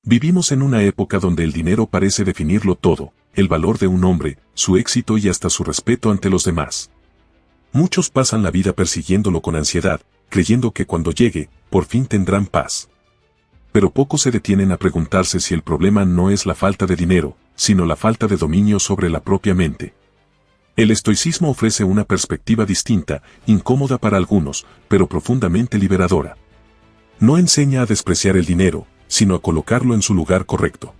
Vivimos en una época donde el dinero parece definirlo todo, el valor de un hombre, su éxito y hasta su respeto ante los demás. Muchos pasan la vida persiguiéndolo con ansiedad, creyendo que cuando llegue, por fin tendrán paz. Pero pocos se detienen a preguntarse si el problema no es la falta de dinero, sino la falta de dominio sobre la propia mente. El estoicismo ofrece una perspectiva distinta, incómoda para algunos, pero profundamente liberadora. No enseña a despreciar el dinero, sino a colocarlo en su lugar correcto.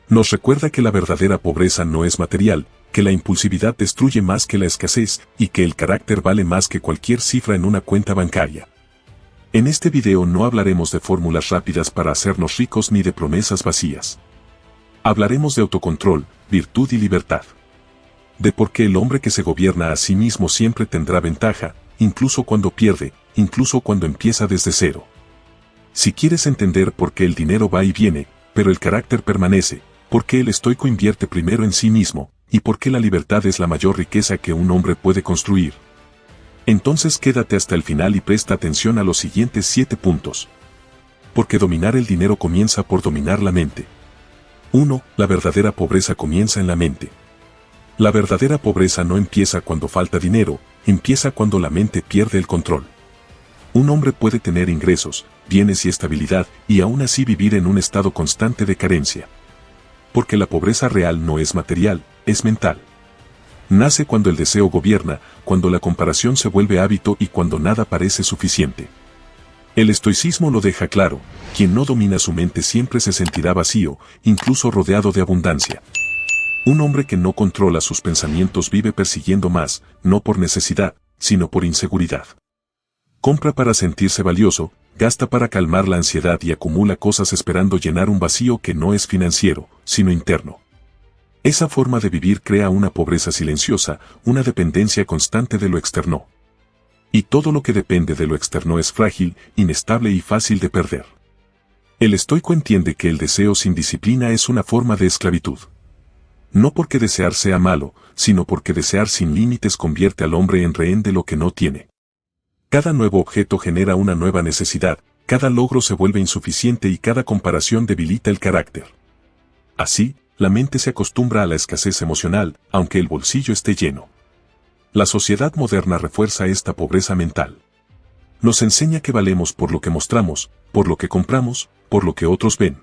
Nos recuerda que la verdadera pobreza no es material, que la impulsividad destruye más que la escasez y que el carácter vale más que cualquier cifra en una cuenta bancaria. En este video no hablaremos de fórmulas rápidas para hacernos ricos ni de promesas vacías. Hablaremos de autocontrol, virtud y libertad. De por qué el hombre que se gobierna a sí mismo siempre tendrá ventaja, incluso cuando pierde, incluso cuando empieza desde cero. Si quieres entender por qué el dinero va y viene, pero el carácter permanece, por qué el estoico invierte primero en sí mismo, y por qué la libertad es la mayor riqueza que un hombre puede construir, entonces quédate hasta el final y presta atención a los siguientes 7 puntos. Porque dominar el dinero comienza por dominar la mente. 1. La verdadera pobreza comienza en la mente. La verdadera pobreza no empieza cuando falta dinero, empieza cuando la mente pierde el control. Un hombre puede tener ingresos, bienes y estabilidad, y aún así vivir en un estado constante de carencia. Porque la pobreza real no es material, es mental. Nace cuando el deseo gobierna, cuando la comparación se vuelve hábito y cuando nada parece suficiente. El estoicismo lo deja claro: quien no domina su mente siempre se sentirá vacío, incluso rodeado de abundancia. Un hombre que no controla sus pensamientos vive persiguiendo más, no por necesidad, sino por inseguridad. Compra para sentirse valioso, gasta para calmar la ansiedad y acumula cosas esperando llenar un vacío que no es financiero, sino interno. Esa forma de vivir crea una pobreza silenciosa, una dependencia constante de lo externo. Y todo lo que depende de lo externo es frágil, inestable y fácil de perder. El estoico entiende que el deseo sin disciplina es una forma de esclavitud. No porque desear sea malo, sino porque desear sin límites convierte al hombre en rehén de lo que no tiene. Cada nuevo objeto genera una nueva necesidad, cada logro se vuelve insuficiente y cada comparación debilita el carácter. Así, la mente se acostumbra a la escasez emocional, aunque el bolsillo esté lleno. La sociedad moderna refuerza esta pobreza mental. Nos enseña que valemos por lo que mostramos, por lo que compramos, por lo que otros ven.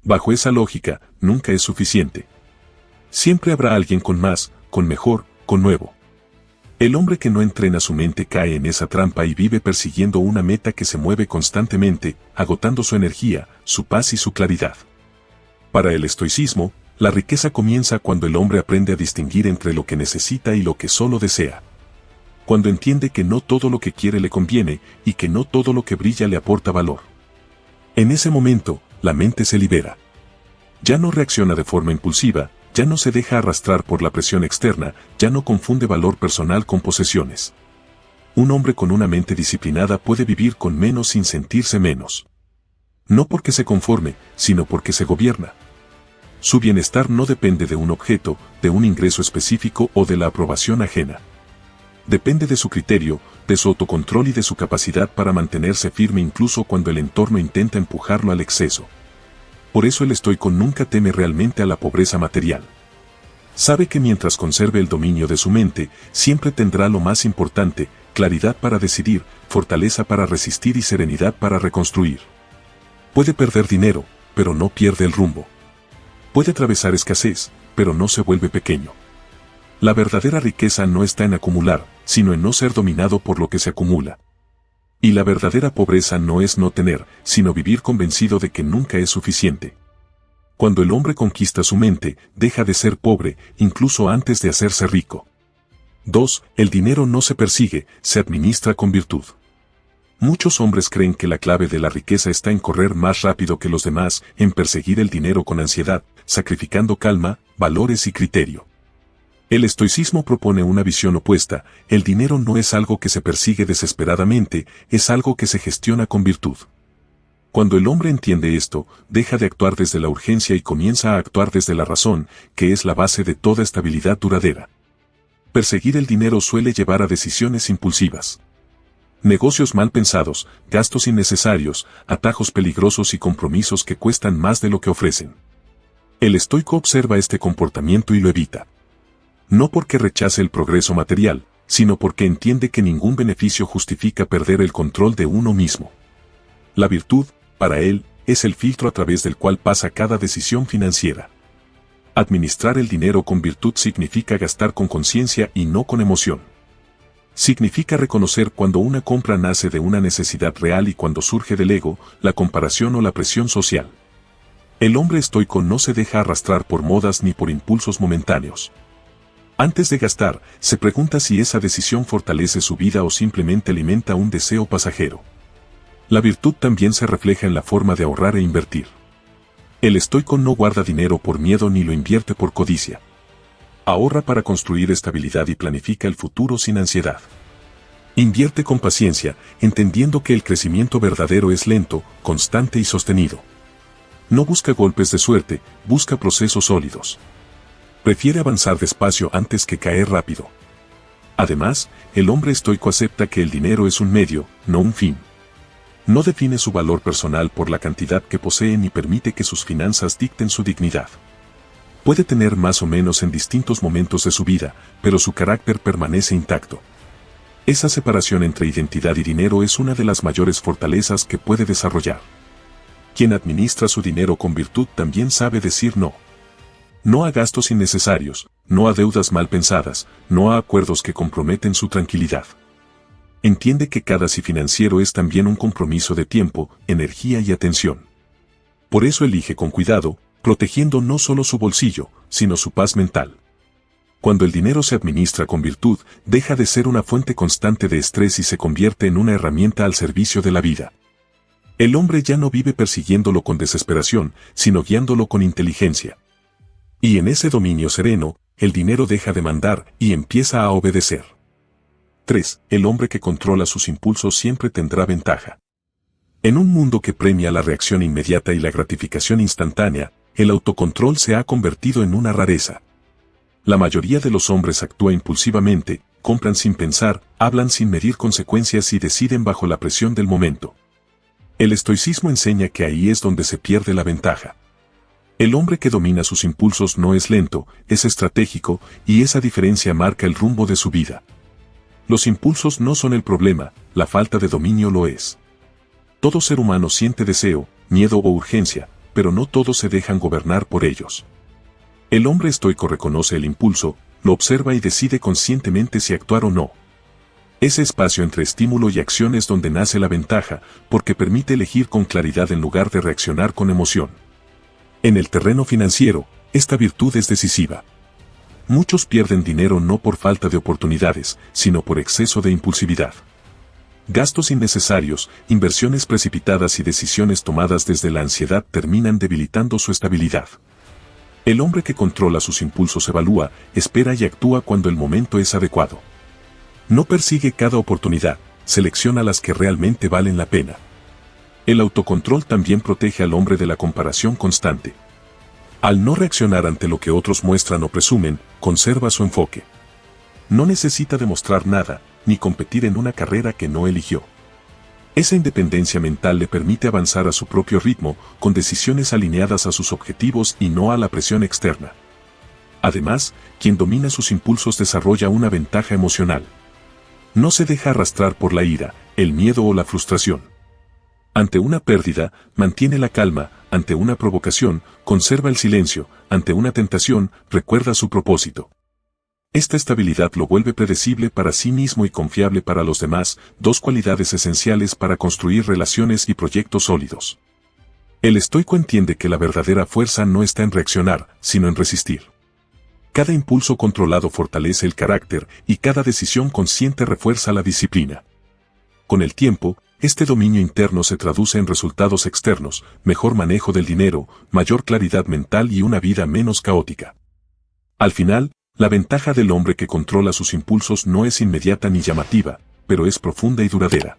Bajo esa lógica, nunca es suficiente. Siempre habrá alguien con más, con mejor, con nuevo. El hombre que no entrena su mente cae en esa trampa y vive persiguiendo una meta que se mueve constantemente, agotando su energía, su paz y su claridad. Para el estoicismo, la riqueza comienza cuando el hombre aprende a distinguir entre lo que necesita y lo que solo desea. Cuando entiende que no todo lo que quiere le conviene y que no todo lo que brilla le aporta valor. En ese momento, la mente se libera. Ya no reacciona de forma impulsiva, ya no se deja arrastrar por la presión externa, ya no confunde valor personal con posesiones. Un hombre con una mente disciplinada puede vivir con menos sin sentirse menos. No porque se conforme, sino porque se gobierna. Su bienestar no depende de un objeto, de un ingreso específico o de la aprobación ajena. Depende de su criterio, de su autocontrol y de su capacidad para mantenerse firme incluso cuando el entorno intenta empujarlo al exceso. Por eso el estoico nunca teme realmente a la pobreza material. Sabe que mientras conserve el dominio de su mente, siempre tendrá lo más importante: claridad para decidir, fortaleza para resistir y serenidad para reconstruir. Puede perder dinero, pero no pierde el rumbo. Puede atravesar escasez, pero no se vuelve pequeño. La verdadera riqueza no está en acumular, sino en no ser dominado por lo que se acumula. Y la verdadera pobreza no es no tener, sino vivir convencido de que nunca es suficiente. Cuando el hombre conquista su mente, deja de ser pobre, incluso antes de hacerse rico. 2. El dinero no se persigue, se administra con virtud. Muchos hombres creen que la clave de la riqueza está en correr más rápido que los demás, en perseguir el dinero con ansiedad, sacrificando calma, valores y criterio. El estoicismo propone una visión opuesta: el dinero no es algo que se persigue desesperadamente, es algo que se gestiona con virtud. Cuando el hombre entiende esto, deja de actuar desde la urgencia y comienza a actuar desde la razón, que es la base de toda estabilidad duradera. Perseguir el dinero suele llevar a decisiones impulsivas. Negocios mal pensados, gastos innecesarios, atajos peligrosos y compromisos que cuestan más de lo que ofrecen. El estoico observa este comportamiento y lo evita. No porque rechace el progreso material, sino porque entiende que ningún beneficio justifica perder el control de uno mismo. La virtud, para él, es el filtro a través del cual pasa cada decisión financiera. Administrar el dinero con virtud significa gastar con conciencia y no con emoción. Significa reconocer cuando una compra nace de una necesidad real y cuando surge del ego, la comparación o la presión social. El hombre estoico no se deja arrastrar por modas ni por impulsos momentáneos. Antes de gastar, se pregunta si esa decisión fortalece su vida o simplemente alimenta un deseo pasajero. La virtud también se refleja en la forma de ahorrar e invertir. El estoico no guarda dinero por miedo ni lo invierte por codicia. Ahorra para construir estabilidad y planifica el futuro sin ansiedad. Invierte con paciencia, entendiendo que el crecimiento verdadero es lento, constante y sostenido. No busca golpes de suerte, busca procesos sólidos. Prefiere avanzar despacio antes que caer rápido. Además, el hombre estoico acepta que el dinero es un medio, no un fin. No define su valor personal por la cantidad que posee ni permite que sus finanzas dicten su dignidad. Puede tener más o menos en distintos momentos de su vida, pero su carácter permanece intacto. Esa separación entre identidad y dinero es una de las mayores fortalezas que puede desarrollar. Quien administra su dinero con virtud también sabe decir no. No a gastos innecesarios, no a deudas mal pensadas, no a acuerdos que comprometen su tranquilidad. Entiende que cada sí financiero es también un compromiso de tiempo, energía y atención. Por eso elige con cuidado, protegiendo no solo su bolsillo, sino su paz mental. Cuando el dinero se administra con virtud, deja de ser una fuente constante de estrés y se convierte en una herramienta al servicio de la vida. El hombre ya no vive persiguiéndolo con desesperación, sino guiándolo con inteligencia. Y en ese dominio sereno, el dinero deja de mandar y empieza a obedecer. 3. El hombre que controla sus impulsos siempre tendrá ventaja. En un mundo que premia la reacción inmediata y la gratificación instantánea, el autocontrol se ha convertido en una rareza. La mayoría de los hombres actúa impulsivamente, compran sin pensar, hablan sin medir consecuencias y deciden bajo la presión del momento. El estoicismo enseña que ahí es donde se pierde la ventaja. El hombre que domina sus impulsos no es lento, es estratégico, y esa diferencia marca el rumbo de su vida. Los impulsos no son el problema, la falta de dominio lo es. Todo ser humano siente deseo, miedo o urgencia, pero no todos se dejan gobernar por ellos. El hombre estoico reconoce el impulso, lo observa y decide conscientemente si actuar o no. Ese espacio entre estímulo y acción es donde nace la ventaja, porque permite elegir con claridad en lugar de reaccionar con emoción. En el terreno financiero, esta virtud es decisiva. Muchos pierden dinero no por falta de oportunidades, sino por exceso de impulsividad. Gastos innecesarios, inversiones precipitadas y decisiones tomadas desde la ansiedad terminan debilitando su estabilidad. El hombre que controla sus impulsos evalúa, espera y actúa cuando el momento es adecuado. No persigue cada oportunidad, selecciona las que realmente valen la pena. El autocontrol también protege al hombre de la comparación constante. Al no reaccionar ante lo que otros muestran o presumen, conserva su enfoque. No necesita demostrar nada, ni competir en una carrera que no eligió. Esa independencia mental le permite avanzar a su propio ritmo, con decisiones alineadas a sus objetivos y no a la presión externa. Además, quien domina sus impulsos desarrolla una ventaja emocional. No se deja arrastrar por la ira, el miedo o la frustración. Ante una pérdida, mantiene la calma, ante una provocación, conserva el silencio, ante una tentación, recuerda su propósito. Esta estabilidad lo vuelve predecible para sí mismo y confiable para los demás, dos cualidades esenciales para construir relaciones y proyectos sólidos. El estoico entiende que la verdadera fuerza no está en reaccionar, sino en resistir. Cada impulso controlado fortalece el carácter y cada decisión consciente refuerza la disciplina. Con el tiempo, este dominio interno se traduce en resultados externos, mejor manejo del dinero, mayor claridad mental y una vida menos caótica. Al final, la ventaja del hombre que controla sus impulsos no es inmediata ni llamativa, pero es profunda y duradera.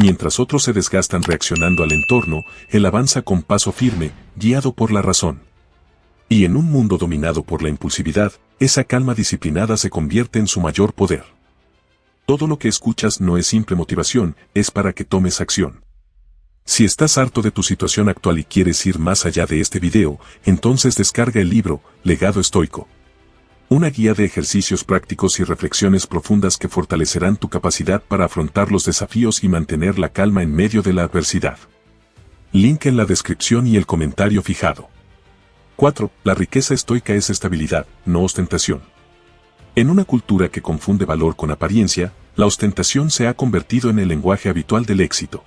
Mientras otros se desgastan reaccionando al entorno, él avanza con paso firme, guiado por la razón. Y en un mundo dominado por la impulsividad, esa calma disciplinada se convierte en su mayor poder. Todo lo que escuchas no es simple motivación, es para que tomes acción. Si estás harto de tu situación actual y quieres ir más allá de este video, entonces descarga el libro, Legado Estoico. Una guía de ejercicios prácticos y reflexiones profundas que fortalecerán tu capacidad para afrontar los desafíos y mantener la calma en medio de la adversidad. Link en la descripción y el comentario fijado. 4. La riqueza estoica es estabilidad, no ostentación. En una cultura que confunde valor con apariencia, la ostentación se ha convertido en el lenguaje habitual del éxito.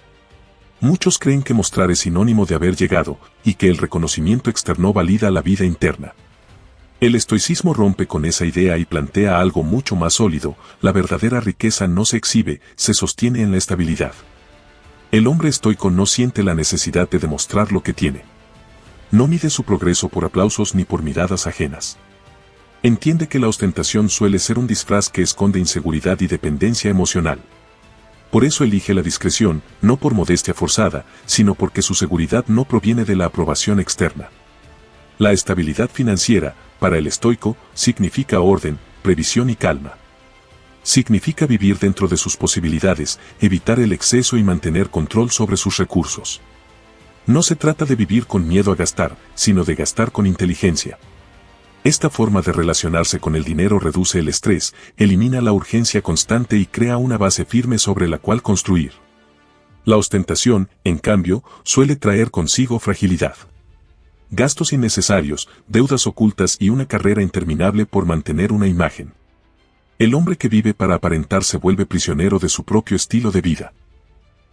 Muchos creen que mostrar es sinónimo de haber llegado, y que el reconocimiento externo valida la vida interna. El estoicismo rompe con esa idea y plantea algo mucho más sólido: la verdadera riqueza no se exhibe, se sostiene en la estabilidad. El hombre estoico no siente la necesidad de demostrar lo que tiene. No mide su progreso por aplausos ni por miradas ajenas. Entiende que la ostentación suele ser un disfraz que esconde inseguridad y dependencia emocional. Por eso elige la discreción, no por modestia forzada, sino porque su seguridad no proviene de la aprobación externa. La estabilidad financiera, para el estoico, significa orden, previsión y calma. Significa vivir dentro de sus posibilidades, evitar el exceso y mantener control sobre sus recursos. No se trata de vivir con miedo a gastar, sino de gastar con inteligencia. Esta forma de relacionarse con el dinero reduce el estrés, elimina la urgencia constante y crea una base firme sobre la cual construir. La ostentación, en cambio, suele traer consigo fragilidad. Gastos innecesarios, deudas ocultas y una carrera interminable por mantener una imagen. El hombre que vive para aparentar se vuelve prisionero de su propio estilo de vida.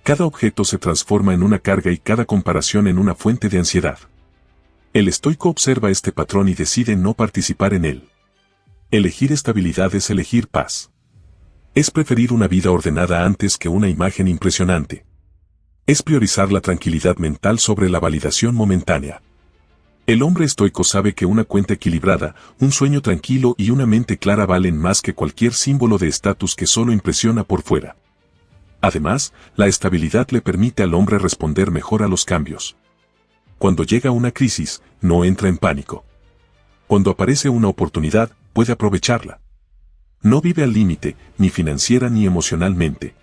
Cada objeto se transforma en una carga y cada comparación en una fuente de ansiedad. El estoico observa este patrón y decide no participar en él. Elegir estabilidad es elegir paz. Es preferir una vida ordenada antes que una imagen impresionante. Es priorizar la tranquilidad mental sobre la validación momentánea. El hombre estoico sabe que una cuenta equilibrada, un sueño tranquilo y una mente clara valen más que cualquier símbolo de estatus que solo impresiona por fuera. Además, la estabilidad le permite al hombre responder mejor a los cambios. Cuando llega una crisis, no entra en pánico. Cuando aparece una oportunidad, puede aprovecharla. No vive al límite, ni financiera ni emocionalmente.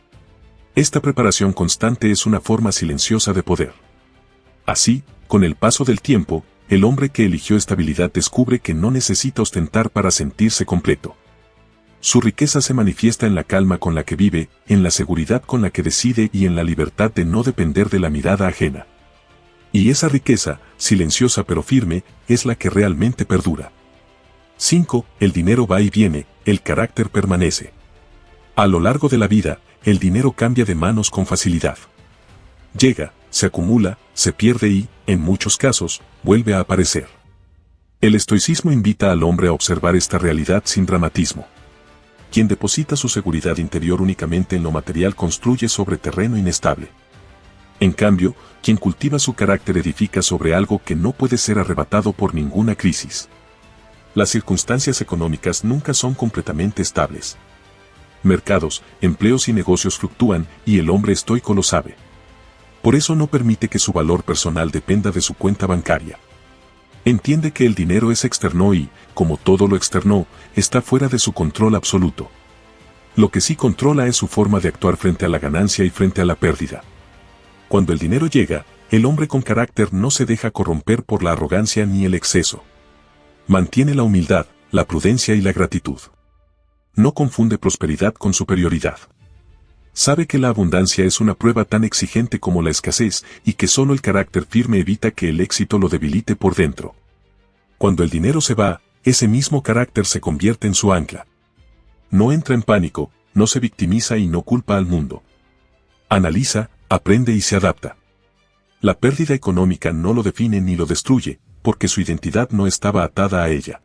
Esta preparación constante es una forma silenciosa de poder. Así, con el paso del tiempo, el hombre que eligió estabilidad descubre que no necesita ostentar para sentirse completo. Su riqueza se manifiesta en la calma con la que vive, en la seguridad con la que decide y en la libertad de no depender de la mirada ajena. Y esa riqueza, silenciosa pero firme, es la que realmente perdura. 5. El dinero va y viene, el carácter permanece. A lo largo de la vida, el dinero cambia de manos con facilidad. Llega, se acumula, se pierde y, en muchos casos, vuelve a aparecer. El estoicismo invita al hombre a observar esta realidad sin dramatismo. Quien deposita su seguridad interior únicamente en lo material construye sobre terreno inestable. En cambio, quien cultiva su carácter edifica sobre algo que no puede ser arrebatado por ninguna crisis. Las circunstancias económicas nunca son completamente estables. Mercados, empleos y negocios fluctúan, y el hombre estoico lo sabe. Por eso no permite que su valor personal dependa de su cuenta bancaria. Entiende que el dinero es externo y, como todo lo externo, está fuera de su control absoluto. Lo que sí controla es su forma de actuar frente a la ganancia y frente a la pérdida. Cuando el dinero llega, el hombre con carácter no se deja corromper por la arrogancia ni el exceso. Mantiene la humildad, la prudencia y la gratitud. No confunde prosperidad con superioridad. Sabe que la abundancia es una prueba tan exigente como la escasez y que solo el carácter firme evita que el éxito lo debilite por dentro. Cuando el dinero se va, ese mismo carácter se convierte en su ancla. No entra en pánico, no se victimiza y no culpa al mundo. Analiza, aprende y se adapta. La pérdida económica no lo define ni lo destruye, porque su identidad no estaba atada a ella.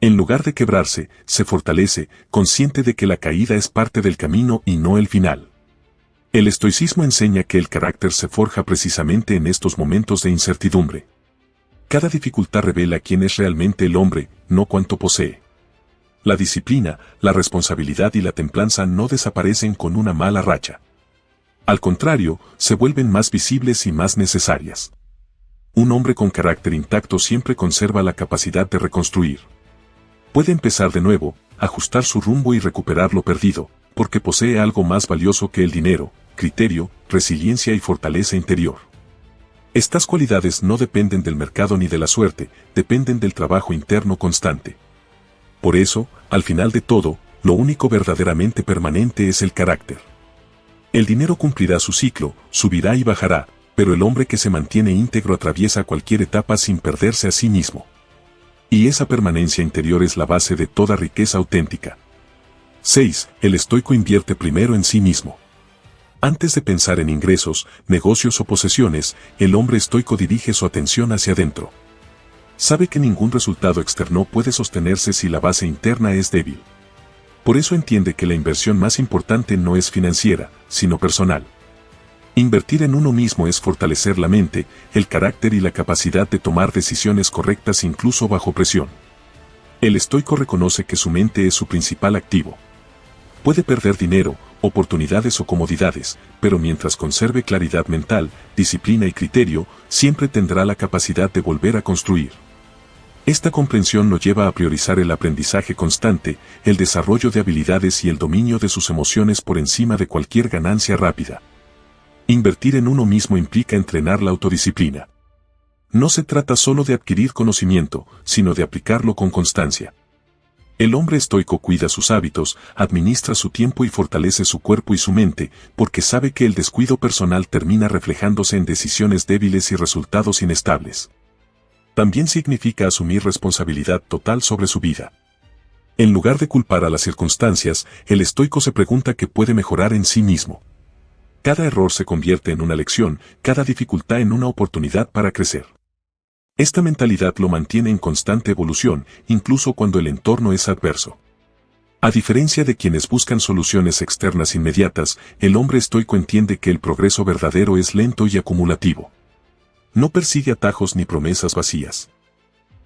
En lugar de quebrarse, se fortalece, consciente de que la caída es parte del camino y no el final. El estoicismo enseña que el carácter se forja precisamente en estos momentos de incertidumbre. Cada dificultad revela quién es realmente el hombre, no cuánto posee. La disciplina, la responsabilidad y la templanza no desaparecen con una mala racha. Al contrario, se vuelven más visibles y más necesarias. Un hombre con carácter intacto siempre conserva la capacidad de reconstruir. Puede empezar de nuevo, ajustar su rumbo y recuperar lo perdido, porque posee algo más valioso que el dinero: criterio, resiliencia y fortaleza interior. Estas cualidades no dependen del mercado ni de la suerte, dependen del trabajo interno constante. Por eso, al final de todo, lo único verdaderamente permanente es el carácter. El dinero cumplirá su ciclo, subirá y bajará, pero el hombre que se mantiene íntegro atraviesa cualquier etapa sin perderse a sí mismo. Y esa permanencia interior es la base de toda riqueza auténtica. 6. El estoico invierte primero en sí mismo. Antes de pensar en ingresos, negocios o posesiones, el hombre estoico dirige su atención hacia adentro. Sabe que ningún resultado externo puede sostenerse si la base interna es débil. Por eso entiende que la inversión más importante no es financiera, sino personal. Invertir en uno mismo es fortalecer la mente, el carácter y la capacidad de tomar decisiones correctas incluso bajo presión. El estoico reconoce que su mente es su principal activo. Puede perder dinero, oportunidades o comodidades, pero mientras conserve claridad mental, disciplina y criterio, siempre tendrá la capacidad de volver a construir. Esta comprensión lo lleva a priorizar el aprendizaje constante, el desarrollo de habilidades y el dominio de sus emociones por encima de cualquier ganancia rápida. Invertir en uno mismo implica entrenar la autodisciplina. No se trata solo de adquirir conocimiento, sino de aplicarlo con constancia. El hombre estoico cuida sus hábitos, administra su tiempo y fortalece su cuerpo y su mente, porque sabe que el descuido personal termina reflejándose en decisiones débiles y resultados inestables. También significa asumir responsabilidad total sobre su vida. En lugar de culpar a las circunstancias, el estoico se pregunta qué puede mejorar en sí mismo. Cada error se convierte en una lección, cada dificultad en una oportunidad para crecer. Esta mentalidad lo mantiene en constante evolución, incluso cuando el entorno es adverso. A diferencia de quienes buscan soluciones externas inmediatas, el hombre estoico entiende que el progreso verdadero es lento y acumulativo. No persigue atajos ni promesas vacías.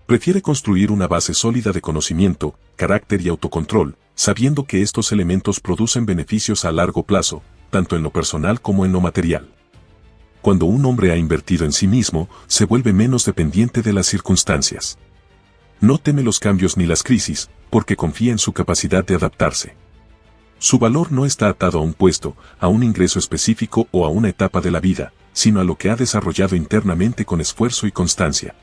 Prefiere construir una base sólida de conocimiento, carácter y autocontrol, sabiendo que estos elementos producen beneficios a largo plazo, tanto en lo personal como en lo material. Cuando un hombre ha invertido en sí mismo, se vuelve menos dependiente de las circunstancias. No teme los cambios ni las crisis, porque confía en su capacidad de adaptarse. Su valor no está atado a un puesto, a un ingreso específico o a una etapa de la vida, sino a lo que ha desarrollado internamente con esfuerzo y constancia.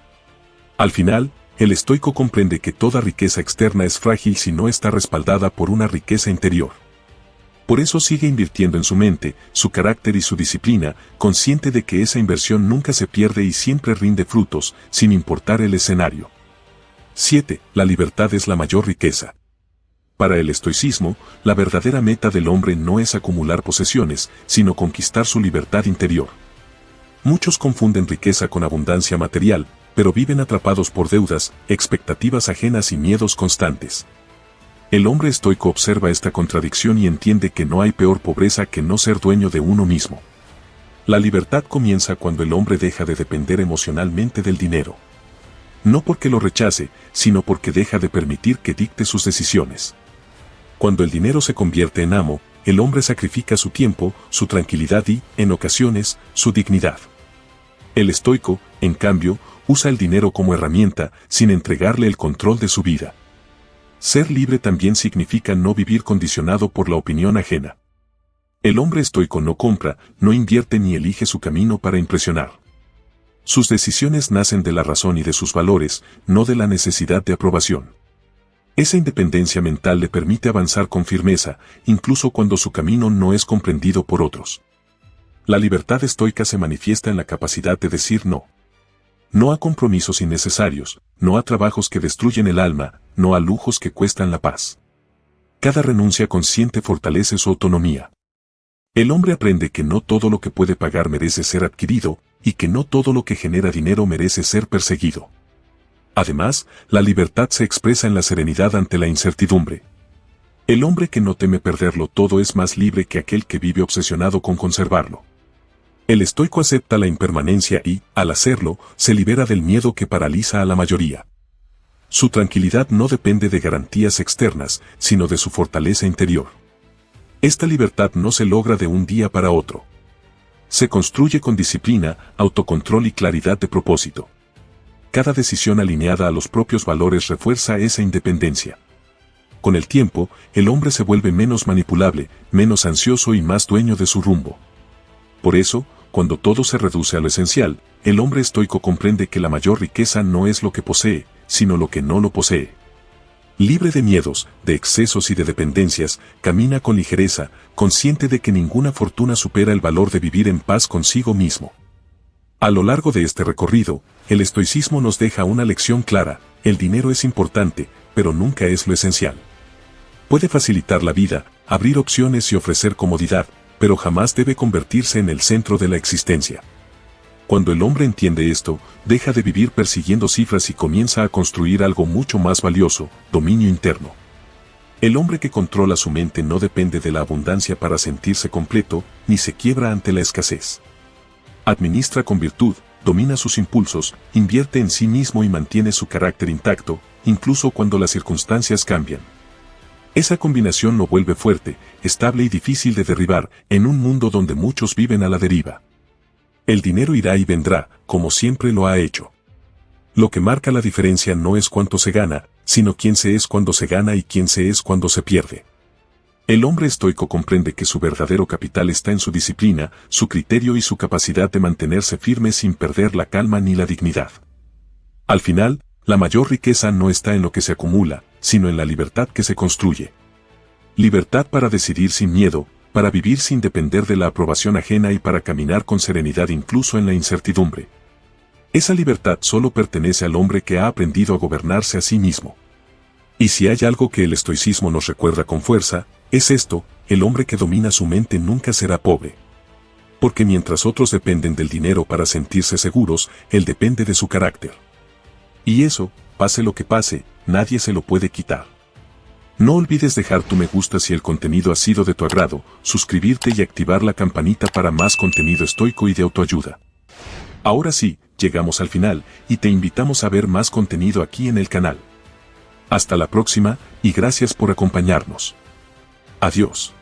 Al final, el estoico comprende que toda riqueza externa es frágil si no está respaldada por una riqueza interior. Por eso sigue invirtiendo en su mente, su carácter y su disciplina, consciente de que esa inversión nunca se pierde y siempre rinde frutos, sin importar el escenario. 7. La libertad es la mayor riqueza. Para el estoicismo, la verdadera meta del hombre no es acumular posesiones, sino conquistar su libertad interior. Muchos confunden riqueza con abundancia material, pero viven atrapados por deudas, expectativas ajenas y miedos constantes. El hombre estoico observa esta contradicción y entiende que no hay peor pobreza que no ser dueño de uno mismo. La libertad comienza cuando el hombre deja de depender emocionalmente del dinero. No porque lo rechace, sino porque deja de permitir que dicte sus decisiones. Cuando el dinero se convierte en amo, el hombre sacrifica su tiempo, su tranquilidad y, en ocasiones, su dignidad. El estoico, en cambio, usa el dinero como herramienta, sin entregarle el control de su vida. Ser libre también significa no vivir condicionado por la opinión ajena. El hombre estoico no compra, no invierte ni elige su camino para impresionar. Sus decisiones nacen de la razón y de sus valores, no de la necesidad de aprobación. Esa independencia mental le permite avanzar con firmeza, incluso cuando su camino no es comprendido por otros. La libertad estoica se manifiesta en la capacidad de decir no. No a compromisos innecesarios, no a trabajos que destruyen el alma, no a lujos que cuestan la paz. Cada renuncia consciente fortalece su autonomía. El hombre aprende que no todo lo que puede pagar merece ser adquirido, y que no todo lo que genera dinero merece ser perseguido. Además, la libertad se expresa en la serenidad ante la incertidumbre. El hombre que no teme perderlo todo es más libre que aquel que vive obsesionado con conservarlo. El estoico acepta la impermanencia y, al hacerlo, se libera del miedo que paraliza a la mayoría. Su tranquilidad no depende de garantías externas, sino de su fortaleza interior. Esta libertad no se logra de un día para otro. Se construye con disciplina, autocontrol y claridad de propósito. Cada decisión alineada a los propios valores refuerza esa independencia. Con el tiempo, el hombre se vuelve menos manipulable, menos ansioso y más dueño de su rumbo. Por eso, cuando todo se reduce a lo esencial, el hombre estoico comprende que la mayor riqueza no es lo que posee, sino lo que no lo posee. Libre de miedos, de excesos y de dependencias, camina con ligereza, consciente de que ninguna fortuna supera el valor de vivir en paz consigo mismo. A lo largo de este recorrido, el estoicismo nos deja una lección clara: el dinero es importante, pero nunca es lo esencial. Puede facilitar la vida, abrir opciones y ofrecer comodidad, pero jamás debe convertirse en el centro de la existencia. Cuando el hombre entiende esto, deja de vivir persiguiendo cifras y comienza a construir algo mucho más valioso: dominio interno. El hombre que controla su mente no depende de la abundancia para sentirse completo, ni se quiebra ante la escasez. Administra con virtud, domina sus impulsos, invierte en sí mismo y mantiene su carácter intacto, incluso cuando las circunstancias cambian. Esa combinación lo vuelve fuerte, estable y difícil de derribar, en un mundo donde muchos viven a la deriva. El dinero irá y vendrá, como siempre lo ha hecho. Lo que marca la diferencia no es cuánto se gana, sino quién se es cuando se gana y quién se es cuando se pierde. El hombre estoico comprende que su verdadero capital está en su disciplina, su criterio y su capacidad de mantenerse firme sin perder la calma ni la dignidad. Al final, la mayor riqueza no está en lo que se acumula, sino en la libertad que se construye. Libertad para decidir sin miedo, para vivir sin depender de la aprobación ajena y para caminar con serenidad incluso en la incertidumbre. Esa libertad solo pertenece al hombre que ha aprendido a gobernarse a sí mismo. Y si hay algo que el estoicismo nos recuerda con fuerza, es esto: el hombre que domina su mente nunca será pobre. Porque mientras otros dependen del dinero para sentirse seguros, él depende de su carácter. Y eso, pase lo que pase, nadie se lo puede quitar. No olvides dejar tu me gusta si el contenido ha sido de tu agrado, suscribirte y activar la campanita para más contenido estoico y de autoayuda. Ahora sí, llegamos al final, y te invitamos a ver más contenido aquí en el canal. Hasta la próxima, y gracias por acompañarnos. Adiós.